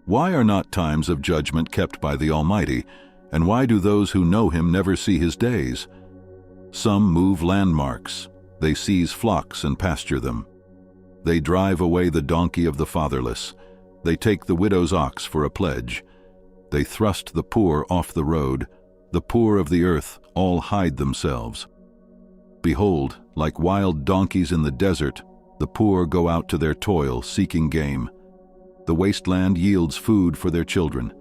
Why are not times of judgment kept by the Almighty, and why do those who know him never see his days? Some move landmarks. They seize flocks and pasture them. They drive away the donkey of the fatherless. They take the widow's ox for a pledge. They thrust the poor off the road. The poor of the earth all hide themselves. Behold, like wild donkeys in the desert, the poor go out to their toil, seeking game. The wasteland yields food for their children.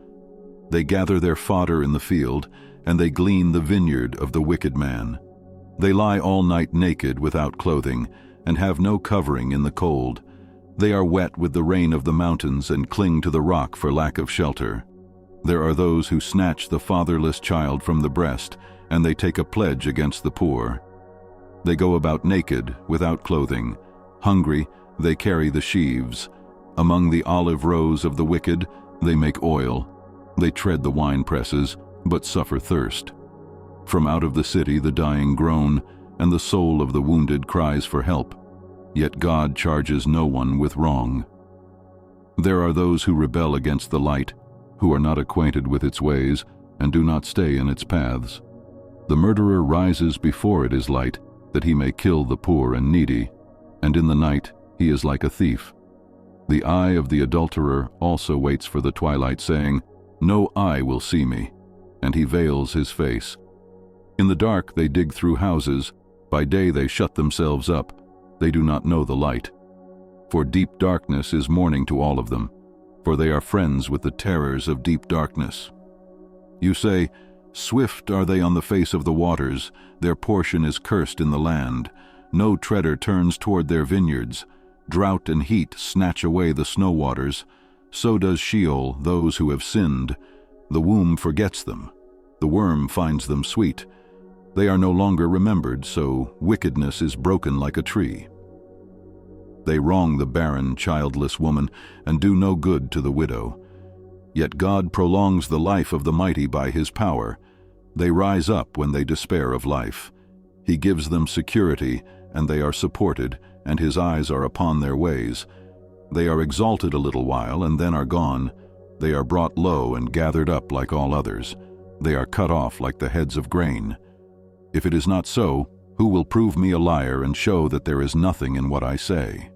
They gather their fodder in the field, and they glean the vineyard of the wicked man. They lie all night naked without clothing, and have no covering in the cold. They are wet with the rain of the mountains and cling to the rock for lack of shelter. There are those who snatch the fatherless child from the breast, and they take a pledge against the poor. They go about naked, without clothing. Hungry, they carry the sheaves. Among the olive rows of the wicked, they make oil. They tread the wine presses, but suffer thirst. From out of the city the dying groan, and the soul of the wounded cries for help. Yet God charges no one with wrong. There are those who rebel against the light, who are not acquainted with its ways, and do not stay in its paths. The murderer rises before it is light, that he may kill the poor and needy, and in the night he is like a thief. The eye of the adulterer also waits for the twilight, saying, "No eye will see me," and he veils his face. In the dark they dig through houses, by day they shut themselves up, they do not know the light. For deep darkness is morning to all of them, for they are friends with the terrors of deep darkness. You say, "Swift are they on the face of the waters, their portion is cursed in the land. No treader turns toward their vineyards. Drought and heat snatch away the snow waters. So does Sheol those who have sinned. The womb forgets them. The worm finds them sweet. They are no longer remembered, so wickedness is broken like a tree. They wrong the barren, childless woman, and do no good to the widow. Yet God prolongs the life of the mighty by his power. They rise up when they despair of life. He gives them security, and they are supported, and his eyes are upon their ways. They are exalted a little while, and then are gone. They are brought low and gathered up like all others. They are cut off like the heads of grain. If it is not so, who will prove me a liar and show that there is nothing in what I say?